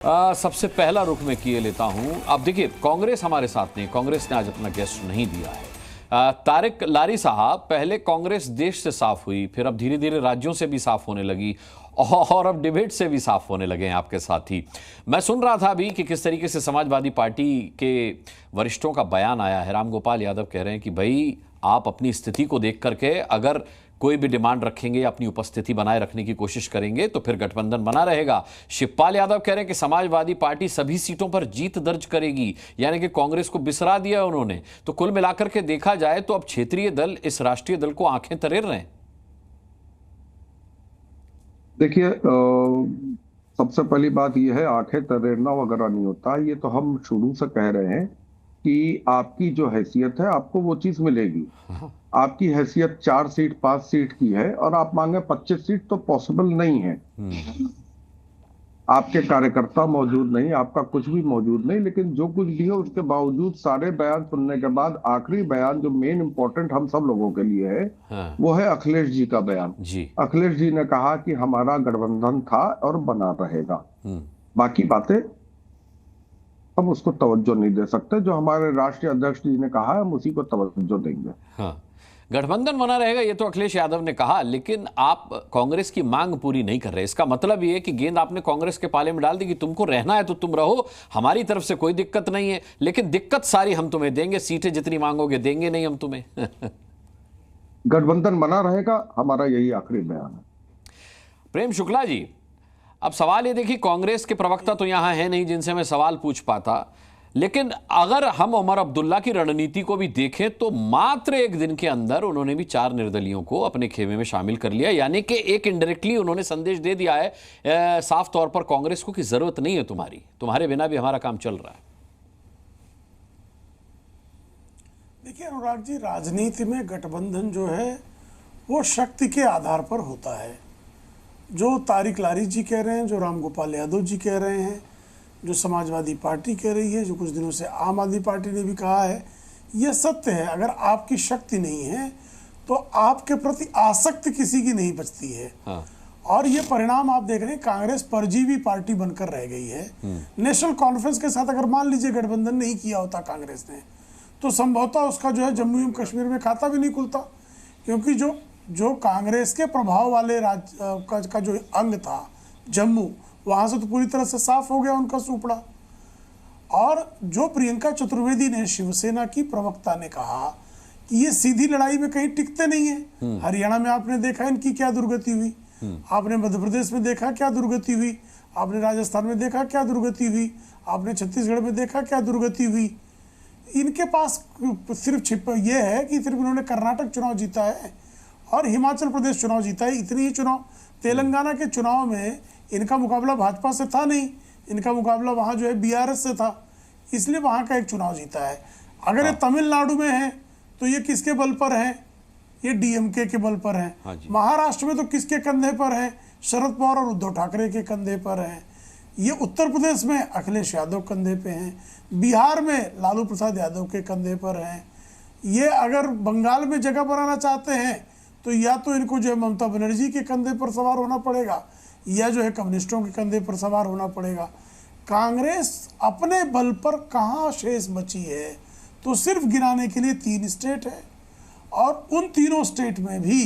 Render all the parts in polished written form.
सबसे पहला रुख मैं किए लेता हूं। अब देखिए, कांग्रेस हमारे साथ नहीं, कांग्रेस ने आज अपना गेस्ट नहीं दिया है। तारिक लारी साहब, पहले कांग्रेस देश से साफ हुई, फिर अब धीरे धीरे राज्यों से भी साफ होने लगी और अब डिबेट से भी साफ होने लगे हैं आपके साथी। मैं सुन रहा था अभी कि किस तरीके से समाजवादी पार्टी के वरिष्ठों का बयान आया है। रामगोपाल यादव कह रहे हैं कि भाई आप अपनी स्थिति को देख करके अगर कोई भी डिमांड रखेंगे, अपनी उपस्थिति बनाए रखने की कोशिश करेंगे तो फिर गठबंधन बना रहेगा। शिवपाल यादव कह रहे हैं कि समाजवादी पार्टी सभी सीटों पर जीत दर्ज करेगी, यानी कि कांग्रेस को बिसरा दिया उन्होंने। तो कुल मिलाकर के देखा जाए तो अब क्षेत्रीय दल इस राष्ट्रीय दल को आंखें तरेर रहे हैं। देखिए, सबसे पहली बात यह है, आंखें तरेरना वगैरह नहीं होता। ये तो हम शुरू से कह रहे हैं कि आपकी जो हैसियत है आपको वो चीज मिलेगी। आपकी हैसियत 4 सीट 5 सीट की है और आप मांगे 25 सीट, तो पॉसिबल नहीं है। आपके कार्यकर्ता मौजूद नहीं, आपका कुछ भी मौजूद नहीं, लेकिन जो कुछ भी हो उसके बावजूद सारे बयान सुनने के बाद आखिरी बयान जो मेन इंपॉर्टेंट हम सब लोगों के लिए है, वो है अखिलेश जी का बयान। अखिलेश जी ने कहा कि हमारा गठबंधन था और बना रहेगा। बाकी बातें हम उसको तवज्जो नहीं दे सकते। जो हमारे राष्ट्रीय अध्यक्ष जी ने कहा है हम उसी को तवज्जो देंगे। गठबंधन बना रहेगा, ये तो अखिलेश यादव ने कहा, लेकिन आप कांग्रेस की मांग पूरी नहीं कर रहे। इसका मतलब ये है कि गेंद आपने कांग्रेस के पाले में डाल दी कि तुमको रहना है तो तुम रहो, हमारी तरफ से कोई दिक्कत नहीं है, लेकिन दिक्कत सारी हम तुम्हें देंगे, सीटें जितनी मांगोगे देंगे नहीं हम तुम्हें। गठबंधन बना रहेगा, हमारा यही आखिरी बयान है। प्रेम शुक्ला जी, अब सवाल ये देखिए, कांग्रेस के प्रवक्ता तो यहां है नहीं जिनसे मैं सवाल पूछ पाता, लेकिन अगर हम उमर अब्दुल्ला की रणनीति को भी देखें तो मात्र एक दिन के अंदर उन्होंने भी 4 निर्दलियों को अपने खेमे में शामिल कर लिया, यानी कि एक इनडायरेक्टली उन्होंने संदेश दे दिया है साफ तौर पर कांग्रेस को कि जरूरत नहीं है तुम्हारे बिना भी हमारा काम चल रहा है। देखिए अनुराग जी, राजनीति में गठबंधन जो है वो शक्ति के आधार पर होता है। जो तारिक लारी जी कह रहे हैं, जो रामगोपाल यादव जी कह रहे हैं, जो समाजवादी पार्टी कह रही है, जो कुछ दिनों से आम आदमी पार्टी ने भी कहा है, यह सत्य है। अगर आपकी शक्ति नहीं है तो आपके प्रति आसक्ति किसी की नहीं बचती है। और ये परिणाम आप देख रहे हैं, कांग्रेस परजीवी पार्टी बनकर रह गई है। नेशनल कॉन्फ्रेंस के साथ अगर मान लीजिए गठबंधन नहीं किया होता कांग्रेस ने, तो संभवतः उसका जो है जम्मू एवं कश्मीर में खाता भी नहीं खुलता, क्योंकि जो कांग्रेस के प्रभाव वाले राज्य का जो अंग था जम्मू, वहां से तो पूरी तरह से साफ हो गया उनका सुपड़ा। और जो प्रियंका चतुर्वेदी ने, शिवसेना की प्रवक्ता ने कहा कि ये सीधी लड़ाई में कहीं टिकते नहीं है। हरियाणा में आपने देखा इनकी क्या दुर्गति हुई, आपने मध्य प्रदेश में देखा क्या दुर्गति हुई, आपने राजस्थान में देखा क्या दुर्गति हुई, आपने छत्तीसगढ़ में देखा क्या दुर्गति हुई। इनके पास सिर्फ ये है कि सिर्फ इन्होंने कर्नाटक चुनाव जीता है और हिमाचल प्रदेश चुनाव जीता है, इतनी ही चुनाव। तेलंगाना के चुनाव में इनका मुकाबला भाजपा से था नहीं, इनका मुकाबला वहाँ जो है बीआरएस से था, इसलिए वहाँ का एक चुनाव जीता है। अगर ये तमिलनाडु में है तो ये किसके बल पर है? ये डीएमके के बल पर है। महाराष्ट्र में तो किसके कंधे पर है? शरद पवार और उद्धव ठाकरे के कंधे पर है। ये उत्तर प्रदेश में अखिलेश यादव कंधे पे हैं, बिहार में लालू प्रसाद यादव के कंधे पर हैं। ये अगर बंगाल में जगह बनाना चाहते हैं तो या तो इनको जो है ममता बनर्जी के कंधे पर सवार होना पड़ेगा या जो है कम्युनिस्टों के कंधे पर सवार होना पड़ेगा। कांग्रेस अपने बल पर कहाँ शेष बची है? तो सिर्फ गिनाने के लिए 3 स्टेट है, और उन तीनों स्टेट में भी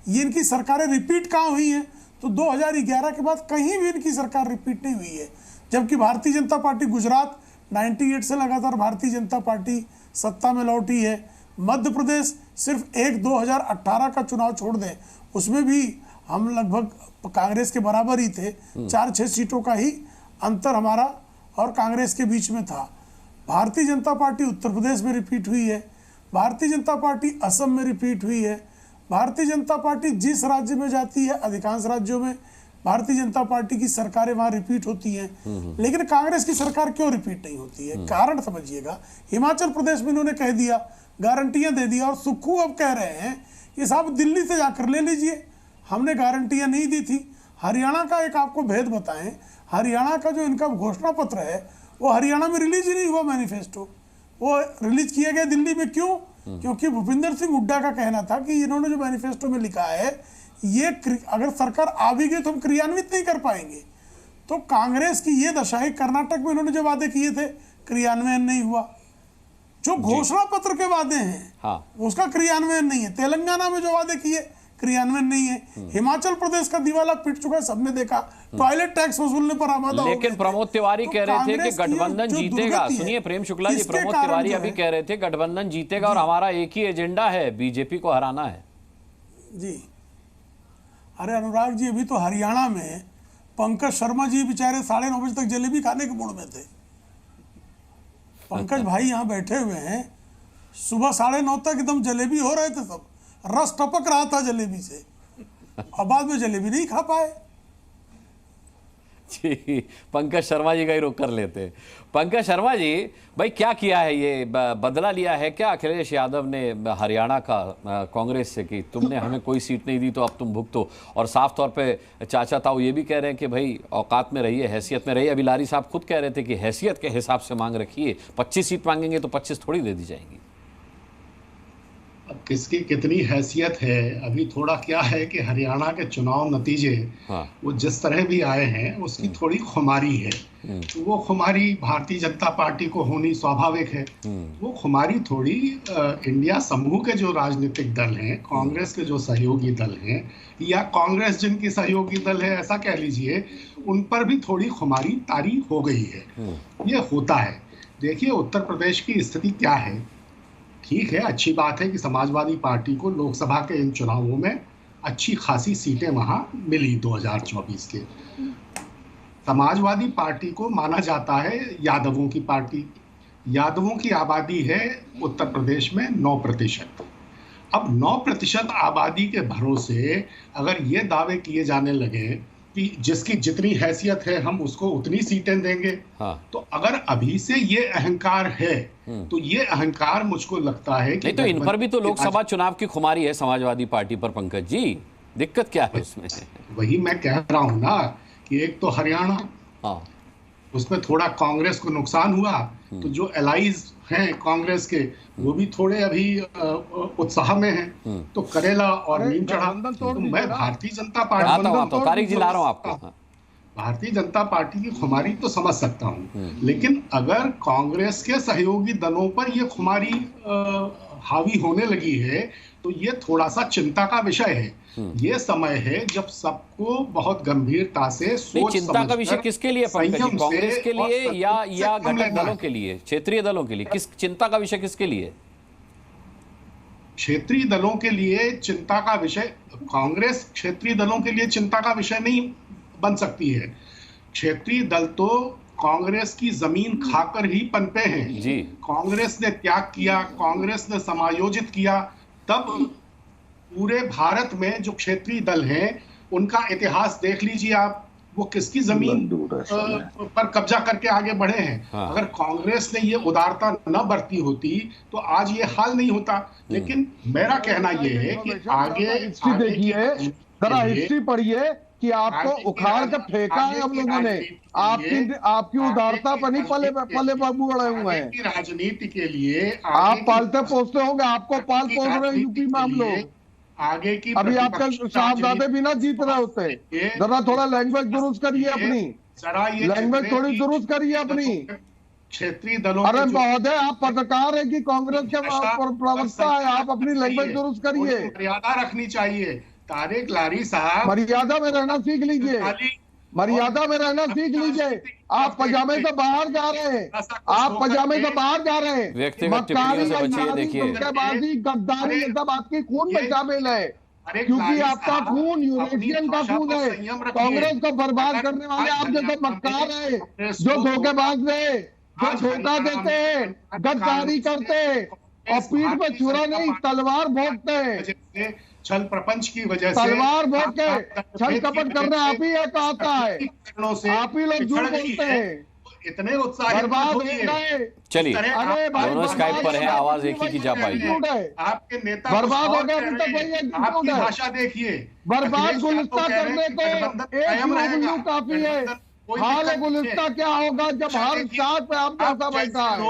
ये इनकी सरकारें रिपीट कहाँ हुई हैं? तो 2011 के बाद कहीं भी इनकी सरकार रिपीट नहीं हुई है। जबकि भारतीय जनता पार्टी गुजरात 98 से लगातार भारतीय जनता पार्टी सत्ता में लौटी है। मध्य प्रदेश सिर्फ 2018 का चुनाव छोड़ दें, उसमें भी हम लगभग कांग्रेस के बराबर ही थे, 4-6 सीटों का ही अंतर हमारा और कांग्रेस के बीच में था। भारतीय जनता पार्टी उत्तर प्रदेश में रिपीट हुई है, भारतीय जनता पार्टी असम में रिपीट हुई है, भारतीय जनता पार्टी जिस राज्य में जाती है अधिकांश राज्यों में भारतीय जनता पार्टी की सरकारें वहां रिपीट होती हैं। लेकिन कांग्रेस की सरकार क्यों रिपीट नहीं होती है? कारण समझिएगा। हिमाचल प्रदेश में इन्होंने कह दिया, गारंटियां दे दिया, और सुक्खू अब कह रहे हैं कि साहब दिल्ली से जाकर ले लीजिए, हमने गारंटियां नहीं दी थी। हरियाणा का एक आपको भेद बताएं, हरियाणा का जो इनका घोषणा पत्र है वो हरियाणा में रिलीज ही नहीं हुआ। मैनिफेस्टो वो रिलीज किया गया दिल्ली में। क्यों? क्योंकि भूपिंदर सिंह हुड्डा का कहना था कि इन्होंने जो मैनिफेस्टो में लिखा है ये अगर सरकार आ भी गई तो हम क्रियान्वित नहीं कर पाएंगे। तो कांग्रेस की ये दशा है। कर्नाटक में इन्होंने जो वादे किए थे क्रियान्वयन नहीं हुआ, जो घोषणा पत्र के वादे हैं हाँ। उसका क्रियान्वयन नहीं है। तेलंगाना में जो वादे किए क्रियान्वयन नहीं है। हिमाचल प्रदेश का दिवाला पिट चुका है, सबने देखा, टॉयलेट टैक्स वसूलने पर आमादा हो गए लेकिन थे। प्रमोद तिवारी तो कह रहे थे कि कांग्रेस की गठबंधन जो जीतेगा। दुर्गति है, सुनिए प्रेम शुक्ला जी, इसके प्रमोद कारण तिवारी जो अभी है- कह रहे थे गठबंधन जीतेगा और हमारा एक ही एजेंडा है, बीजेपी को हराना है। जी अरे अनुराग जी, अभी तो हरियाणा में पंकज शर्मा जी बेचारे 9:30 बजे तक जलेबी खाने के मूड में थे। पंकज भाई यहाँ बैठे हुए हैं, सुबह 9:30 तक एकदम जलेबी हो रहे थे, सब रस टपक रहा था जलेबी से, और बाद में जलेबी नहीं खा पाए। जी, पंकज शर्मा जी का ही रुख कर लेते हैं। पंकज शर्मा जी, भाई क्या किया है, ये बदला लिया है क्या अखिलेश यादव ने हरियाणा का कांग्रेस से कि तुमने हमें कोई सीट नहीं दी तो अब तुम भुगतो? और साफ तौर पे चाचा ताऊ ये भी कह रहे हैं कि भाई औकात में रहिए, हैसियत में रहिए। अभी लारी साहब खुद कह रहे थे कि हैसियत के हिसाब से मांग रखिए, 25 सीट मांगेंगे तो 25 थोड़ी दे दी जाएंगी। अब किसकी कितनी हैसियत है, अभी थोड़ा क्या है कि हरियाणा के चुनाव नतीजे वो जिस तरह भी आए हैं उसकी थोड़ी खुमारी है। तो वो खुमारी भारतीय जनता पार्टी को होनी स्वाभाविक है। वो खुमारी थोड़ी इंडिया समूह के जो राजनीतिक दल हैं, कांग्रेस के जो सहयोगी दल हैं, या कांग्रेस जिनकी सहयोगी दल है ऐसा कह लीजिए, उन पर भी थोड़ी खुमारी तारी हो गई है। ये होता है। देखिए उत्तर प्रदेश की स्थिति क्या है। ठीक है, अच्छी बात है कि समाजवादी पार्टी को लोकसभा के इन चुनावों में अच्छी खासी सीटें वहां मिली 2024 के। समाजवादी पार्टी को माना जाता है यादवों की पार्टी। यादवों की आबादी है उत्तर प्रदेश में 9%। अब 9% आबादी के भरोसे अगर ये दावे किए जाने लगे कि जिसकी जितनी हैसियत है हम उसको उतनी सीटें देंगे, तो अगर अभी से ये अहंकार है तो ये अहंकार मुझको लगता है कि नहीं तो इन पर भी तो लोकसभा चुनाव की खुमारी है समाजवादी पार्टी पर। पंकज जी, दिक्कत क्या है इसमें? वही मैं कह रहा हूं ना कि एक तो हरियाणा, उसमें थोड़ा कांग्रेस को नुकसान हुआ, तो जो एलाइज हैं कांग्रेस के वो भी थोड़े अभी उत्साह में हैं। तो करेला और नीम चढ़ा। तो मैं भारतीय जनता पार्टी, तारिक जी ला रहा हूं आपको, भारतीय जनता पार्टी की खुमारी तो समझ सकता हूं, लेकिन अगर कांग्रेस के सहयोगी दलों पर ये खुमारी हावी होने लगी है तो ये थोड़ा सा चिंता का विषय है। ये समय है जब सबको बहुत गंभीरता से सोच चिंता का विषय किसके लिए पंकज जी? कांग्रेस के लिए या घटक दलों के लिए, क्षेत्रीय दलों के लिए? किस चिंता का विषय किसके लिए? क्षेत्रीय दलों के लिए चिंता का विषय, कांग्रेस क्षेत्रीय दलों के लिए चिंता का विषय नहीं बन सकती है। क्षेत्रीय दल तो कांग्रेस की जमीन खाकर ही पनपे हैं जी। कांग्रेस ने त्याग किया, कांग्रेस ने समायोजित किया, तब पूरे भारत में जो क्षेत्रीय दल हैं उनका इतिहास देख लीजिए आप, वो किसकी जमीन पर कब्जा करके आगे बढ़े हैं। अगर कांग्रेस ने ये उदारता न बरती होती तो आज ये हाल नहीं होता। लेकिन मेरा कहना ये है कि आगे देखिए, जरा हिस्ट्री पढ़िए कि आपको उखाड़ कर फेंका है हम लोगों ने। आपकी उदारता पर नहीं पले बाबू अड़े हुए हैं। राजनीति के लिए आप पालते पोसते होंगे, आपको पाल पोस रहे हैं यूपी में हम लोग। आगे की अभी आपके साहबजादे भी ना जीत रहे होते। जरा थोड़ा लैंग्वेज दुरुस्त करिए अपनी, लैंग्वेज थोड़ी दुरुस्त करिए अपनी। क्षेत्रीय दलों, अरे महोदय आप पत्रकार है कि कांग्रेस के प्रवक्ता है, आप अपनी लैंग्वेज दुरुस्त करिए। मर्यादा रखनी चाहिए। तारिक लारी साहब, मर्यादा में रहना सीख लीजिए, मर्यादा में रहना सीख लीजिए। आप पजामे से बाहर जा रहे हैं, आप पजामे से बाहर जा रहे हैं। व्यक्तिगत टिप्पणियों से बचिए। देखिए, गद्दारी ये सब आपकी खून में शामिल है, क्योंकि आपका खून यूरेशियन का खून है। कांग्रेस को बर्बाद करने वाले आप जैसे मक्कार है, जो धोखेबाज है, जो धोखा देते हैं, गद्दारी करते हैं और पीठ पे छुरा नहीं तलवार भोंकते हैं। छल प्रपंच की वजह से तलवार भोग के छल कपट करना आप ही है, कहता है आप ही लोग झूठ बोलते हैं। इतने उत्साहित बर्बाद हो गए। चलिए, दोनों स्काइप पर हैं, आवाज एक ही की जा पाई। आपके नेता बर्बाद हो गए, अभी तक वही आपकी भाषा देखिए। बर्बाद गुलिस्ता करने को एक उंगली काफी है। हाल गुलिस्ता क्या होगा जब हर चार पे आप जैसा बैठा है।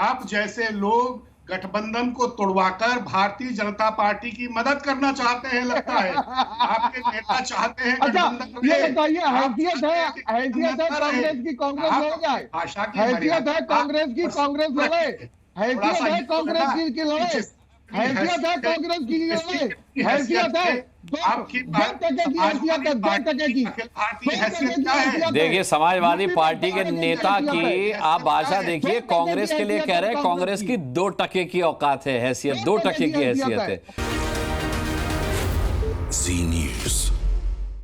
आप जैसे लोग गठबंधन को तोड़वाकर भारतीय जनता पार्टी की मदद करना चाहते हैं, लगता है। आपके नेता चाहते हैं गठबंधन ये बताइए, हैसियत है कांग्रेस की, कांग्रेस लड़ जाए, हैसियत है कांग्रेस की, कांग्रेस लड़े, हैसियत है कांग्रेस की लड़े, हैसियत है कांग्रेस की लड़े, हैसियत है देखिए, समाजवादी पार्टी के नेता की आप भाषा देखिए, कांग्रेस के लिए कह रहे हैं कांग्रेस की 2% की औकात है, हैसियत 2% की हैसियत है। जी न्यूज़।